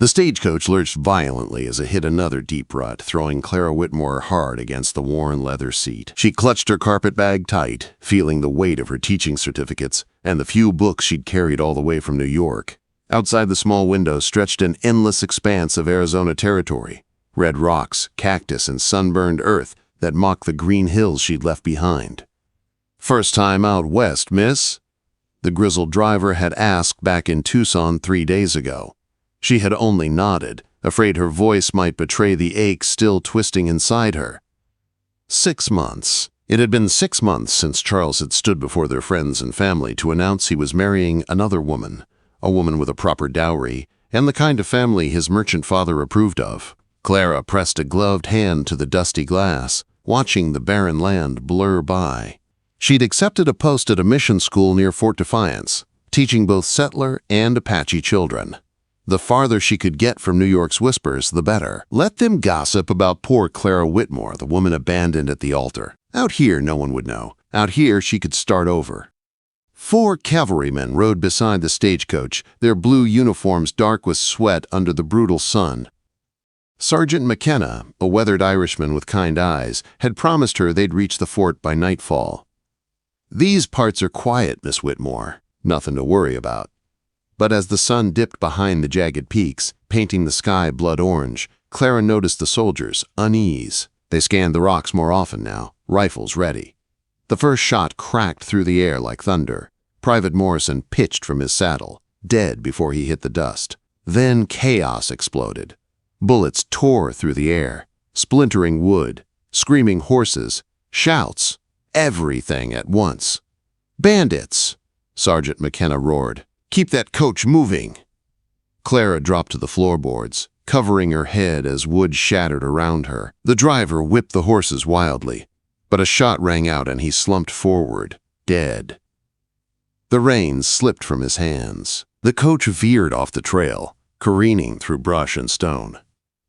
The stagecoach lurched violently as it hit another deep rut, throwing Clara Whitmore hard against the worn leather seat. She clutched her carpet bag tight, feeling the weight of her teaching certificates and the few books she'd carried all the way from New York. Outside the small window stretched an endless expanse of Arizona territory, red rocks, cactus, and sunburned earth that mocked the green hills she'd left behind. "First time out west, miss?" the grizzled driver had asked back in Tucson 3 days ago. She had only nodded, afraid her voice might betray the ache still twisting inside her. 6 months. It had been 6 months since Charles had stood before their friends and family to announce he was marrying another woman, a woman with a proper dowry, and the kind of family his merchant father approved of. Clara pressed a gloved hand to the dusty glass, watching the barren land blur by. She'd accepted a post at a mission school near Fort Defiance, teaching both settler and Apache children. The farther she could get from New York's whispers, the better. Let them gossip about poor Clara Whitmore, the woman abandoned at the altar. Out here, no one would know. Out here, she could start over. 4 cavalrymen rode beside the stagecoach, their blue uniforms dark with sweat under the brutal sun. Sergeant McKenna, a weathered Irishman with kind eyes, had promised her they'd reach the fort by nightfall. "These parts are quiet, Miss Whitmore. Nothing to worry about." But as the sun dipped behind the jagged peaks, painting the sky blood orange, Clara noticed the soldiers' unease. They scanned the rocks more often now, rifles ready. The first shot cracked through the air like thunder. Private Morrison pitched from his saddle, dead before he hit the dust. Then chaos exploded. Bullets tore through the air, splintering wood, screaming horses, shouts, everything at once. "Bandits!" Sergeant McKenna roared. "Keep that coach moving!" Clara dropped to the floorboards, covering her head as wood shattered around her. The driver whipped the horses wildly, but a shot rang out and he slumped forward, dead. The reins slipped from his hands. The coach veered off the trail, careening through brush and stone.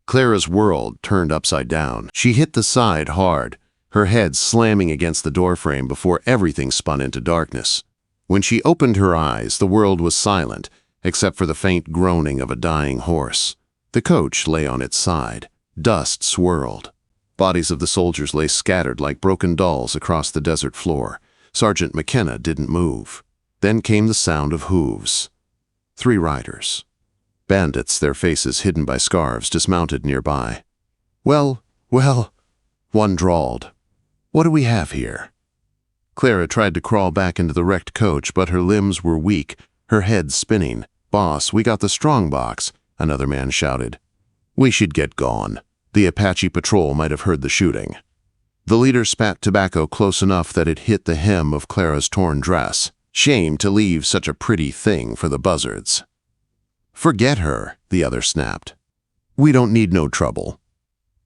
Clara's world turned upside down. She hit the side hard, her head slamming against the doorframe before everything spun into darkness. When she opened her eyes, the world was silent, except for the faint groaning of a dying horse. The coach lay on its side. Dust swirled. Bodies of the soldiers lay scattered like broken dolls across the desert floor. Sergeant McKenna didn't move. Then came the sound of hooves. 3 riders. Bandits, their faces hidden by scarves, dismounted nearby. Well, one drawled. "What do we have here?" Clara tried to crawl back into the wrecked coach, but her limbs were weak, her head spinning. "Boss, we got the strong box," another man shouted. "We should get gone. The Apache patrol might have heard the shooting." The leader spat tobacco close enough that it hit the hem of Clara's torn dress. "Shame to leave such a pretty thing for the buzzards." "Forget her," the other snapped. "We don't need no trouble."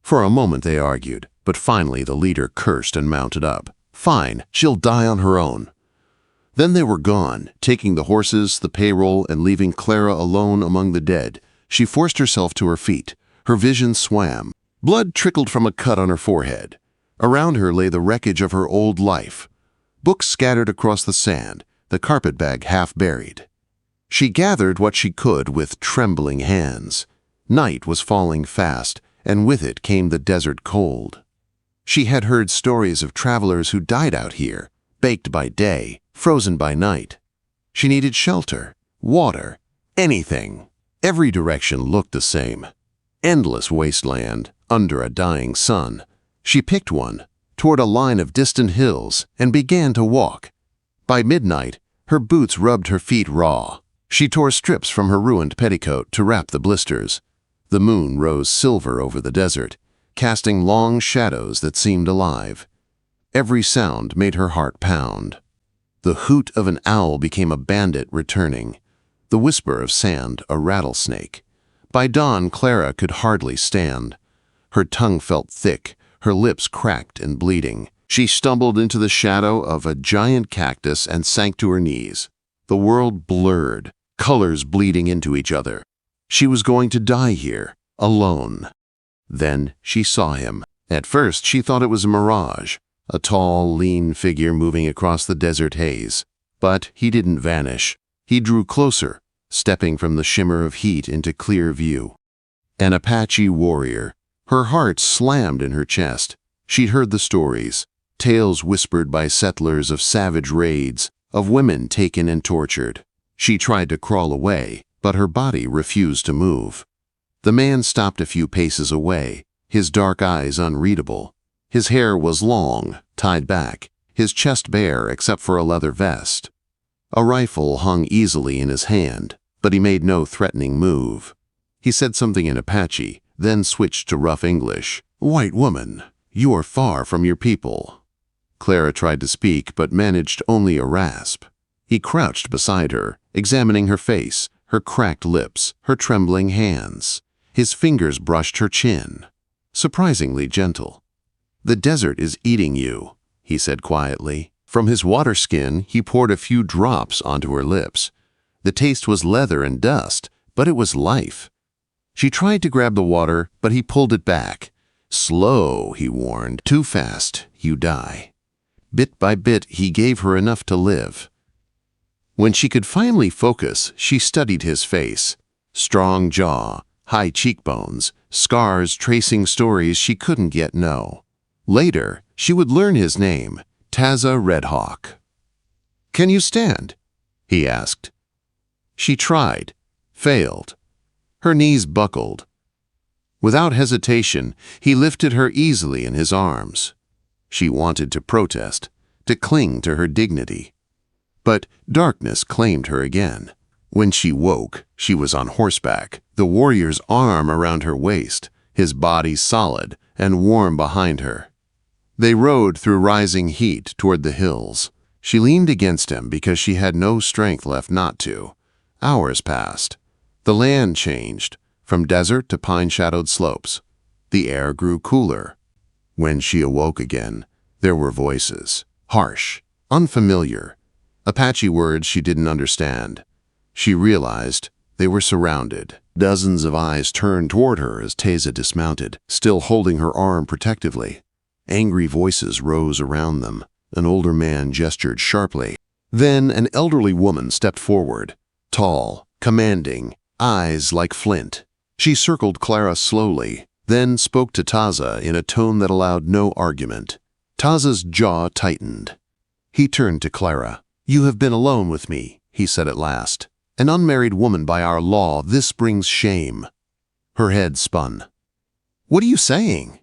For a moment they argued, but finally the leader cursed and mounted up. "Fine, she'll die on her own." Then they were gone, taking the horses, the payroll, and leaving Clara alone among the dead. She forced herself to her feet. Her vision swam. Blood trickled from a cut on her forehead. Around her lay the wreckage of her old life. Books scattered across the sand, the carpet bag half buried. She gathered what she could with trembling hands. Night was falling fast, and with it came the desert cold. She had heard stories of travelers who died out here, baked by day, frozen by night. She needed shelter, water, anything. Every direction looked the same. Endless wasteland, under a dying sun. She picked one, toward a line of distant hills, and began to walk. By midnight, her boots rubbed her feet raw. She tore strips from her ruined petticoat to wrap the blisters. The moon rose silver over the desert, casting long shadows that seemed alive. Every sound made her heart pound. The hoot of an owl became a bandit returning. The whisper of sand, a rattlesnake. By dawn, Clara could hardly stand. Her tongue felt thick, her lips cracked and bleeding. She stumbled into the shadow of a giant cactus and sank to her knees. The world blurred, colors bleeding into each other. She was going to die here, alone. Then she saw him. At first, she thought it was a mirage, a tall, lean figure moving across the desert haze. But he didn't vanish. He drew closer, stepping from the shimmer of heat into clear view. An Apache warrior. Her heart slammed in her chest. She'd heard the stories, tales whispered by settlers of savage raids, of women taken and tortured. She tried to crawl away, but her body refused to move. The man stopped a few paces away, his dark eyes unreadable. His hair was long, tied back, his chest bare except for a leather vest. A rifle hung easily in his hand, but he made no threatening move. He said something in Apache, then switched to rough English. "White woman, you are far from your people." Clara tried to speak, but managed only a rasp. He crouched beside her, examining her face, her cracked lips, her trembling hands. His fingers brushed her chin. Surprisingly gentle. "The desert is eating you," he said quietly. From his water skin, he poured a few drops onto her lips. The taste was leather and dust, but it was life. She tried to grab the water, but he pulled it back. "Slow," he warned. "Too fast, you die." Bit by bit, he gave her enough to live. When she could finally focus, she studied his face. Strong jaw, high cheekbones, scars tracing stories she couldn't yet know. Later, she would learn his name, Taza Redhawk. "Can you stand?" he asked. She tried, failed. Her knees buckled. Without hesitation, he lifted her easily in his arms. She wanted to protest, to cling to her dignity. But darkness claimed her again. When she woke, she was on horseback, the warrior's arm around her waist, his body solid and warm behind her. They rode through rising heat toward the hills. She leaned against him because she had no strength left not to. Hours passed. The land changed, from desert to pine-shadowed slopes. The air grew cooler. When she awoke again, there were voices, harsh, unfamiliar, Apache words she didn't understand. She realized they were surrounded. Dozens of eyes turned toward her as Taza dismounted, still holding her arm protectively. Angry voices rose around them. An older man gestured sharply. Then an elderly woman stepped forward, tall, commanding, eyes like flint. She circled Clara slowly, then spoke to Taza in a tone that allowed no argument. Taza's jaw tightened. He turned to Clara. "You have been alone with me," he said at last. "An unmarried woman by our law, this brings shame." Her head spun. "What are you saying?"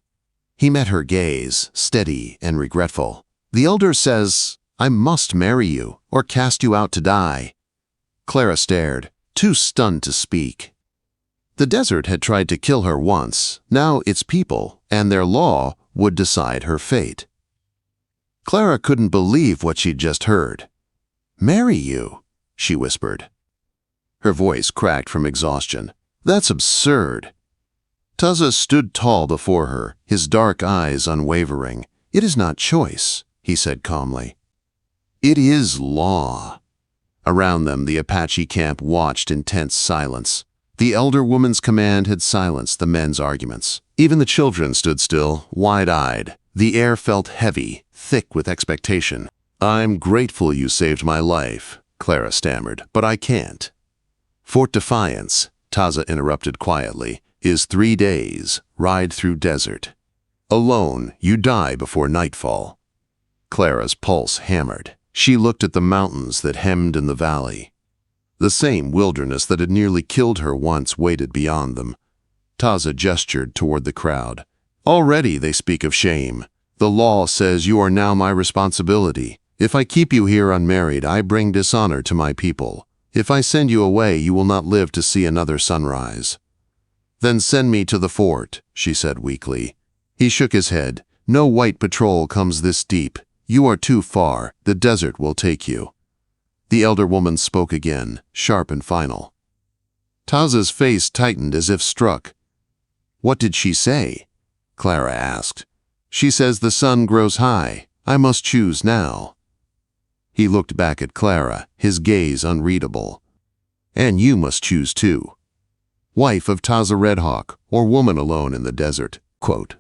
He met her gaze, steady and regretful. "The elder says, I must marry you, or cast you out to die." Clara stared, too stunned to speak. The desert had tried to kill her once. Now its people, and their law, would decide her fate. Clara couldn't believe what she'd just heard. "Marry you," she whispered. Her voice cracked from exhaustion. "That's absurd." Taza stood tall before her, his dark eyes unwavering. "It is not choice," he said calmly. "It is law." Around them, the Apache camp watched in tense silence. The elder woman's command had silenced the men's arguments. Even the children stood still, wide-eyed. The air felt heavy, thick with expectation. "I'm grateful you saved my life," Clara stammered, "but I can't." "Fort Defiance," Taza interrupted quietly, "is 3 days, ride through desert. Alone, you die before nightfall." Clara's pulse hammered. She looked at the mountains that hemmed in the valley. The same wilderness that had nearly killed her once waited beyond them. Taza gestured toward the crowd. "Already they speak of shame. The law says you are now my responsibility. If I keep you here unmarried, I bring dishonor to my people. If I send you away, you will not live to see another sunrise." "Then send me to the fort," she said weakly. He shook his head. "No white patrol comes this deep. You are too far. The desert will take you." The elder woman spoke again, sharp and final. Taza's face tightened as if struck. "What did she say?" Clara asked. "She says the sun grows high. I must choose now." He looked back at Clara, his gaze unreadable. "And you must choose too. Wife of Taza Redhawk, or woman alone in the desert." Quote.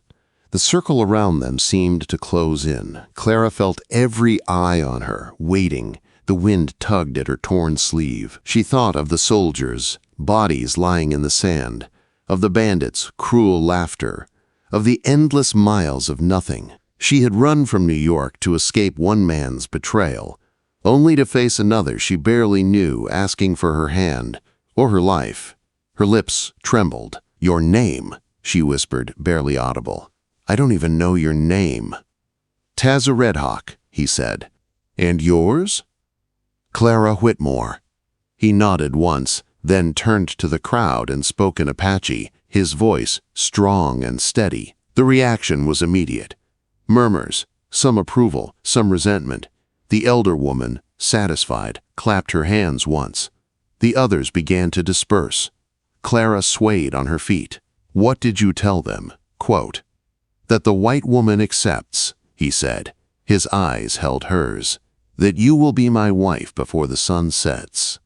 The circle around them seemed to close in. Clara felt every eye on her, waiting, the The wind tugged at her torn sleeve. She thought of the soldiers, bodies lying in the sand, of the bandits' cruel laughter, of the endless miles of nothing. She had run from New York to escape one man's betrayal, only to face another she barely knew asking for her hand or her life. Her lips trembled. "Your name," she whispered, barely audible. "I don't even know your name." "Taza Redhawk," he said. "And yours?" "Clara Whitmore." He nodded once, then turned to the crowd and spoke in Apache, his voice strong and steady. The reaction was immediate. Murmurs, some approval, some resentment. The elder woman, satisfied, clapped her hands once. The others began to disperse. Clara swayed on her feet. "What did you tell them?" Quote, "That the white woman accepts," he said. His eyes held hers. "That you will be my wife before the sun sets."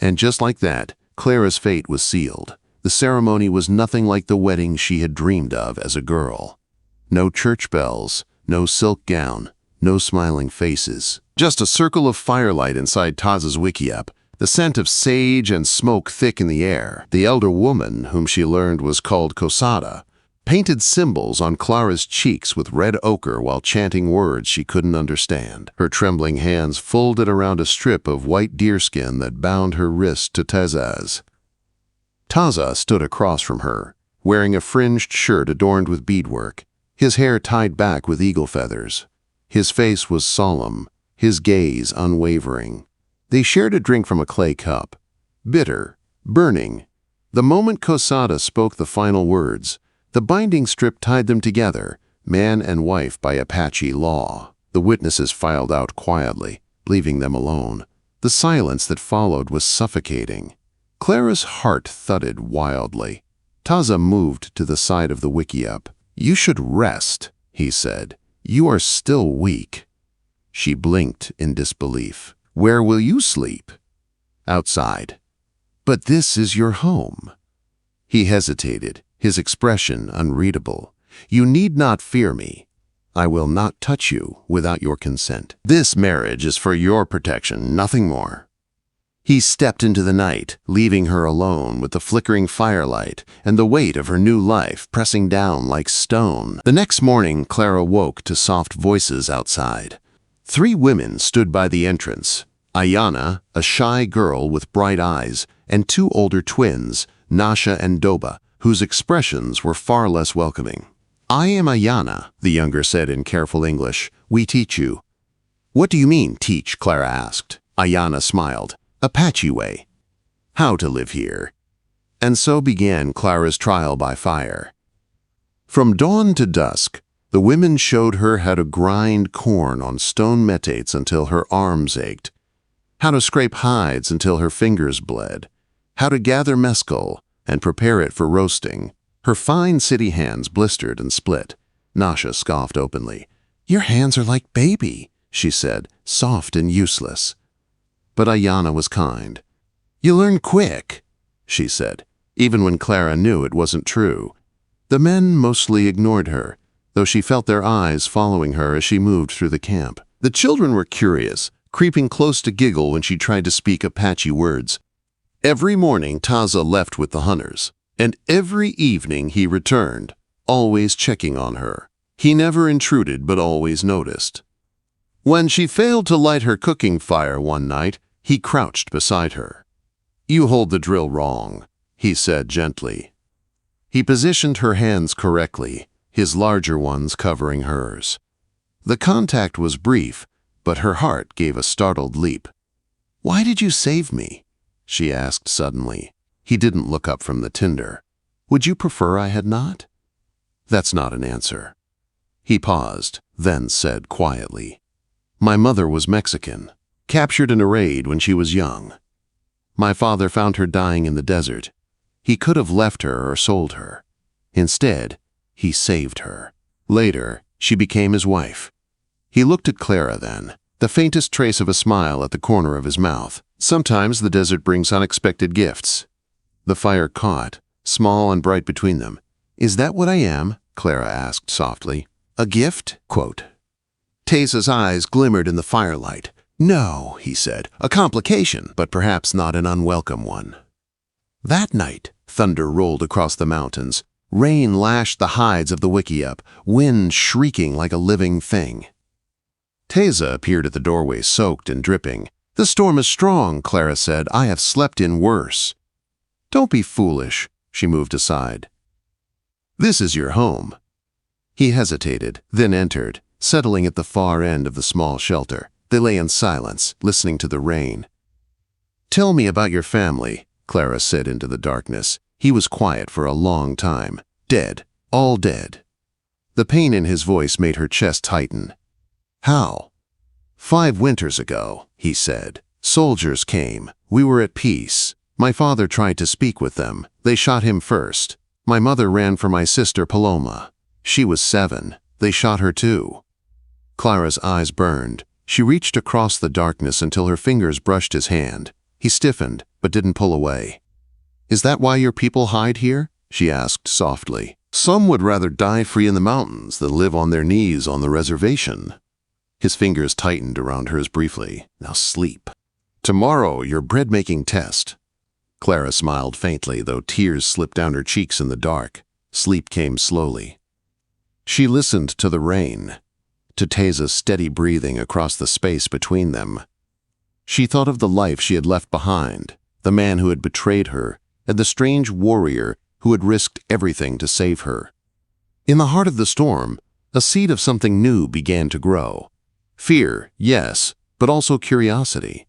And just like that, Clara's fate was sealed. The ceremony was nothing like the wedding she had dreamed of as a girl. No church bells, no silk gown, no smiling faces. Just a circle of firelight inside Taza's wickiup, the scent of sage and smoke thick in the air. The elder woman, whom she learned was called Kosada, painted symbols on Clara's cheeks with red ochre while chanting words she couldn't understand. Her trembling hands folded around a strip of white deerskin that bound her wrist to Taza's. Taza stood across from her, wearing a fringed shirt adorned with beadwork, his hair tied back with eagle feathers. His face was solemn, his gaze unwavering. They shared a drink from a clay cup, bitter, burning. The moment Kosada spoke the final words, the binding strip tied them together, man and wife by Apache law. The witnesses filed out quietly, leaving them alone. The silence that followed was suffocating. Clara's heart thudded wildly. Taza moved to the side of the wickiup. "You should rest," he said. "You are still weak." She blinked in disbelief. "Where will you sleep?" "Outside." "But this is your home." He hesitated, his expression unreadable. "You need not fear me. I will not touch you without your consent. This marriage is for your protection, nothing more." He stepped into the night, leaving her alone with the flickering firelight and the weight of her new life pressing down like stone. The next morning, Clara woke to soft voices outside. 3 women stood by the entrance. Ayana, a shy girl with bright eyes, and 2 older twins, Nasha and Doba, whose expressions were far less welcoming. "I am Ayana," the younger said in careful English. "We teach you." "What do you mean, teach?" Clara asked. Ayana smiled. "Apache way. How to live here." And so began Clara's trial by fire. From dawn to dusk, the women showed her how to grind corn on stone metates until her arms ached, how to scrape hides until her fingers bled, how to gather mescal and prepare it for roasting. Her fine city hands blistered and split. Nasha scoffed openly. "Your hands are like baby," she said, soft and useless. But Ayana was kind. "You learn quick," she said, even when Clara knew it wasn't true. The men mostly ignored her, though she felt their eyes following her as she moved through the camp. The children were curious, creeping close to giggle when she tried to speak Apache words. Every morning Taza left with the hunters, and every evening he returned, always checking on her. He never intruded but always noticed. When she failed to light her cooking fire one night, he crouched beside her. "You hold the drill wrong," he said gently. He positioned her hands correctly, his larger ones covering hers. The contact was brief, but her heart gave a startled leap. "Why did you save me?" she asked suddenly. He didn't look up from the tinder. "Would you prefer I had not?" "That's not an answer." He paused, then said quietly, "My mother was Mexican, captured in a raid when she was young. My father found her dying in the desert. He could have left her or sold her. Instead, he saved her. Later, she became his wife." He looked at Clara then, the faintest trace of a smile at the corner of his mouth. Sometimes the desert brings unexpected gifts. The fire caught, small and bright between them. "Is that what I am?" Clara asked softly. "A gift?" Quote. Taza's eyes glimmered in the firelight. No, he said, a complication, but perhaps not an unwelcome one. That night, thunder rolled across the mountains. Rain lashed the hides of the wickiup, wind shrieking like a living thing. Taza appeared at the doorway, soaked and dripping. The storm is strong, Clara said. I have slept in worse. Don't be foolish, she moved aside. This is your home. He hesitated, then entered, settling at the far end of the small shelter. They lay in silence, listening to the rain. Tell me about your family, Clara said into the darkness. He was quiet for a long time. Dead, all dead. The pain in his voice made her chest tighten. How? 5 winters ago, he said. Soldiers came. We were at peace. My father tried to speak with them. They shot him first. My mother ran for my sister Paloma. She was 7. They shot her too. Clara's eyes burned. She reached across the darkness until her fingers brushed his hand. He stiffened, but didn't pull away. Is that why your people hide here? She asked softly. Some would rather die free in the mountains than live on their knees on the reservation. His fingers tightened around hers briefly. Now sleep. Tomorrow, your bread-making test. Clara smiled faintly, though tears slipped down her cheeks in the dark. Sleep came slowly. She listened to the rain, to Taza's steady breathing across the space between them. She thought of the life she had left behind, the man who had betrayed her, and the strange warrior who had risked everything to save her. In the heart of the storm, a seed of something new began to grow. Fear, yes, but also curiosity.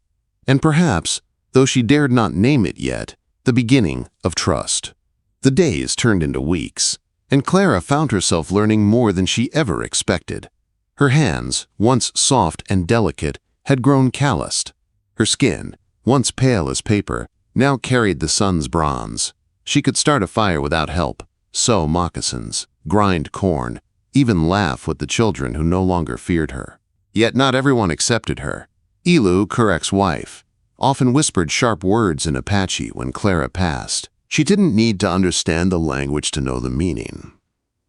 And perhaps, though she dared not name it yet, the beginning of trust. The days turned into weeks, and Clara found herself learning more than she ever expected. Her hands, once soft and delicate, had grown calloused. Her skin, once pale as paper, now carried the sun's bronze. She could start a fire without help, sew moccasins, grind corn, even laugh with the children who no longer feared her. Yet not everyone accepted her. Elu, Kurek's wife, often whispered sharp words in Apache when Clara passed. She didn't need to understand the language to know the meaning.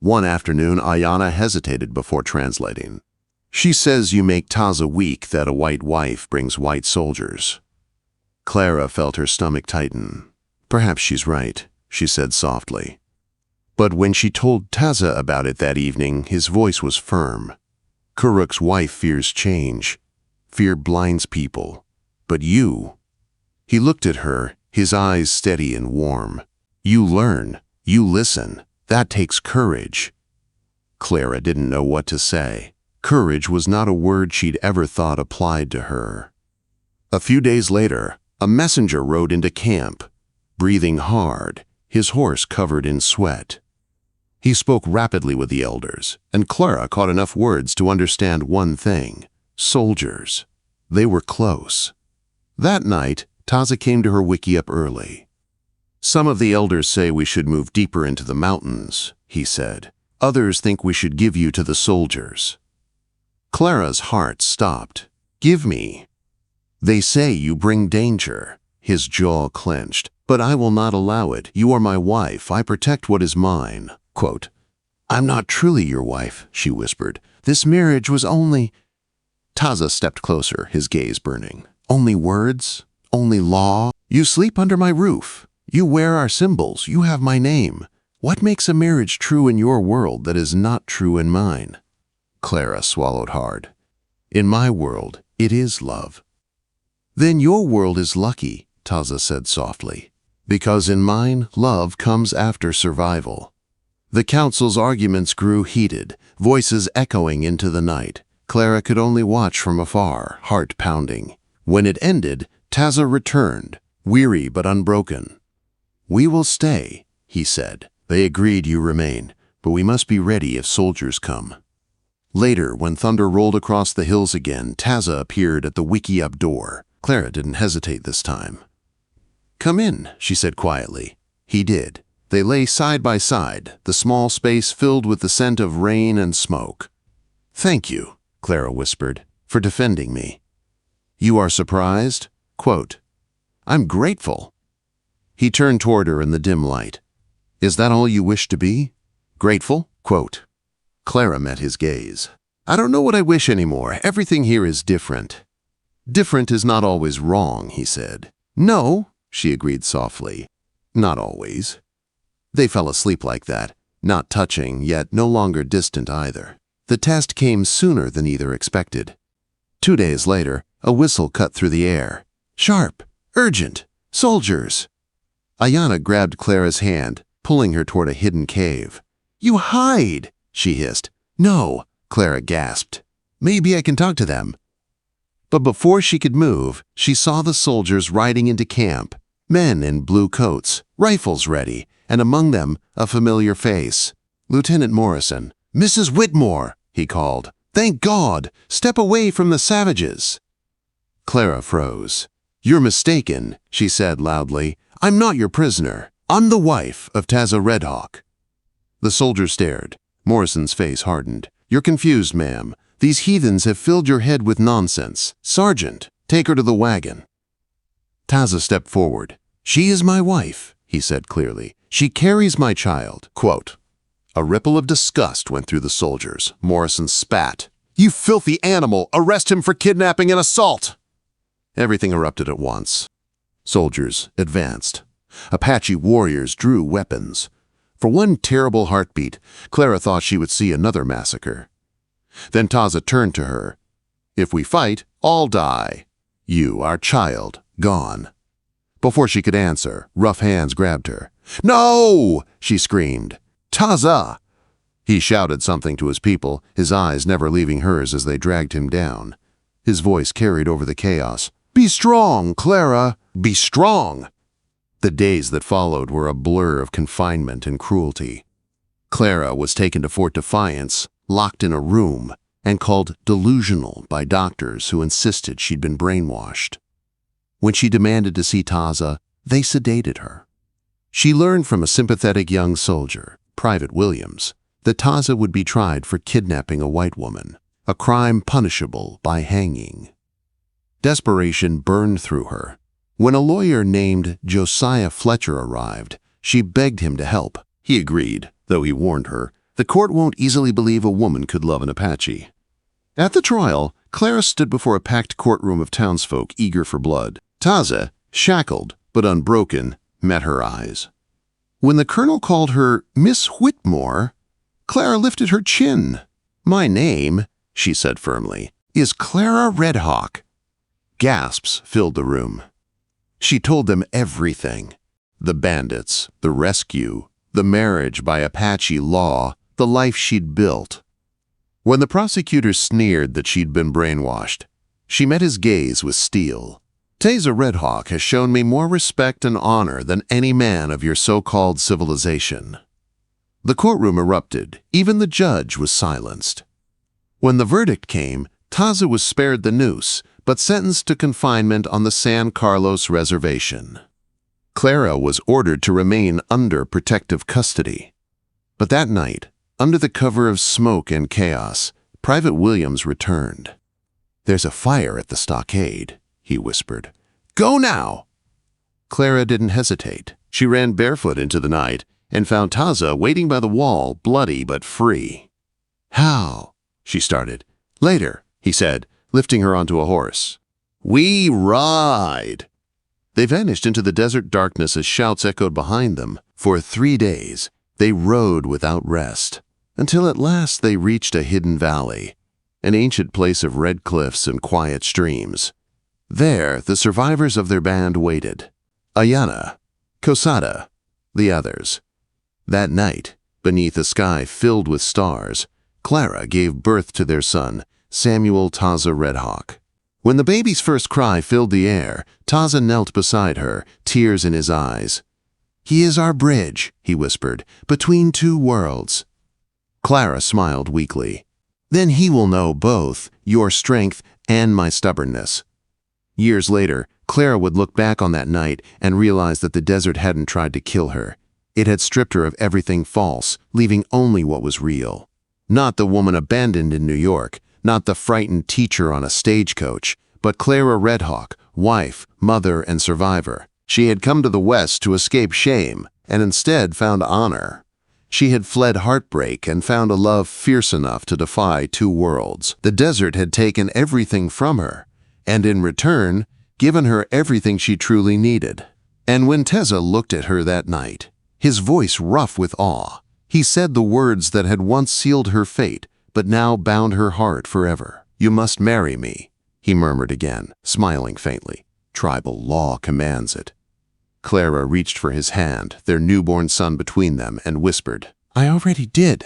One afternoon, Ayana hesitated before translating. She says you make Taza weak, that a white wife brings white soldiers. Clara felt her stomach tighten. Perhaps she's right, she said softly. But when she told Taza about it that evening, his voice was firm. Kuruk's wife fears change. Fear blinds people. But you... He looked at her, his eyes steady and warm. You learn. You listen. That takes courage. Clara didn't know what to say. Courage was not a word she'd ever thought applied to her. A few days later, a messenger rode into camp, breathing hard, his horse covered in sweat. He spoke rapidly with the elders, and Clara caught enough words to understand one thing. Soldiers. They were close. That night, Taza came to her wickiup early. Some of the elders say we should move deeper into the mountains, he said. Others think we should give you to the soldiers. Clara's heart stopped. Give me. They say you bring danger. His jaw clenched. But I will not allow it. You are my wife. I protect what is mine. Quote, I'm not truly your wife, she whispered. This marriage was only... Taza stepped closer, his gaze burning. Only words? Only law? You sleep under my roof. You wear our symbols. You have my name. What makes a marriage true in your world that is not true in mine? Clara swallowed hard. In my world, it is love. Then your world is lucky, Taza said softly. Because in mine, love comes after survival. The council's arguments grew heated, voices echoing into the night. Clara could only watch from afar, heart pounding. When it ended, Taza returned, weary but unbroken. We will stay, he said. They agreed you remain, but we must be ready if soldiers come. Later, when thunder rolled across the hills again, Taza appeared at the wickiup door. Clara didn't hesitate this time. Come in, she said quietly. He did. They lay side by side, the small space filled with the scent of rain and smoke. Thank you, Clara whispered, for defending me. You are surprised? Quote, I'm grateful. He turned toward her in the dim light. Is that all you wish to be? Grateful? Quote. Clara met his gaze. I don't know what I wish anymore. Everything here is different. Different is not always wrong, he said. No, she agreed softly. Not always. They fell asleep like that, not touching, yet no longer distant either. The test came sooner than either expected. 2 days later, a whistle cut through the air. Sharp! Urgent! Soldiers! Ayanna grabbed Clara's hand, pulling her toward a hidden cave. You hide! She hissed. No, Clara gasped. Maybe I can talk to them. But before she could move, she saw the soldiers riding into camp, men in blue coats, rifles ready, and among them a familiar face. Lieutenant Morrison. Mrs. Whitmore, he called. Thank God! Step away from the savages! Clara froze. You're mistaken, she said loudly. I'm not your prisoner. I'm the wife of Taza Redhawk. The soldier stared. Morrison's face hardened. You're confused, ma'am. These heathens have filled your head with nonsense. Sergeant, take her to the wagon. Taza stepped forward. She is my wife, he said clearly. She carries my child. Quote. A ripple of disgust went through the soldiers. Morrison spat. You filthy animal! Arrest him for kidnapping and assault! Everything erupted at once. Soldiers advanced. Apache warriors drew weapons. For one terrible heartbeat, Clara thought she would see another massacre. Then Taza turned to her. If we fight, all die. You, our child, gone. Before she could answer, rough hands grabbed her. No! She screamed. Taza! He shouted something to his people, his eyes never leaving hers as they dragged him down. His voice carried over the chaos. Be strong, Clara! Be strong! The days that followed were a blur of confinement and cruelty. Clara was taken to Fort Defiance, locked in a room, and called delusional by doctors who insisted she'd been brainwashed. When she demanded to see Taza, they sedated her. She learned from a sympathetic young soldier, Private Williams, that Taza would be tried for kidnapping a white woman, a crime punishable by hanging. Desperation burned through her. When a lawyer named Josiah Fletcher arrived, she begged him to help. He agreed, though he warned her, the court won't easily believe a woman could love an Apache. At the trial, Clara stood before a packed courtroom of townsfolk eager for blood. Taza, shackled but unbroken, met her eyes. When the colonel called her Miss Whitmore, Clara lifted her chin. My name, she said firmly, is Clara Redhawk. Gasps filled the room. She told them everything. The bandits, the rescue, the marriage by Apache law, the life she'd built. When the prosecutor sneered that she'd been brainwashed, she met his gaze with steel. Taza Redhawk has shown me more respect and honor than any man of your so-called civilization. The courtroom erupted. Even the judge was silenced. When the verdict came, Taza was spared the noose, but sentenced to confinement on the San Carlos Reservation. Clara was ordered to remain under protective custody. But that night, under the cover of smoke and chaos, Private Williams returned. There's a fire at the stockade, he whispered. Go now! Clara didn't hesitate. She ran barefoot into the night and found Taza waiting by the wall, bloody but free. How? She started. Later, he said, lifting her onto a horse. We ride! They vanished into the desert darkness as shouts echoed behind them. For 3 days, they rode without rest, until at last they reached a hidden valley, an ancient place of red cliffs and quiet streams. There, the survivors of their band waited. Ayanna, Kosada, the others. That night, beneath a sky filled with stars, Clara gave birth to their son, Samuel Taza Redhawk. When the baby's first cry filled the air, Taza knelt beside her, tears in his eyes. He is our bridge, he whispered, between two worlds. Clara smiled weakly. Then he will know both your strength and my stubbornness. Years later, Clara would look back on that night and realize that the desert hadn't tried to kill her. It had stripped her of everything false, leaving only what was real. Not the woman abandoned in New York, not the frightened teacher on a stagecoach, but Clara Redhawk, wife, mother, and survivor. She had come to the West to escape shame, and instead found honor. She had fled heartbreak and found a love fierce enough to defy two worlds. The desert had taken everything from her, and in return, given her everything she truly needed. And when Teza looked at her that night, his voice rough with awe, he said the words that had once sealed her fate, but now bound her heart forever. "You must marry me," he murmured again, smiling faintly. "Tribal law commands it." Clara reached for his hand, their newborn son between them, and whispered, "I already did."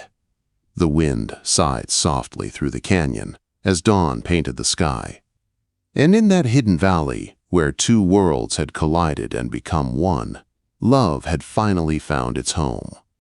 The wind sighed softly through the canyon as dawn painted the sky. And in that hidden valley, where two worlds had collided and become one, love had finally found its home.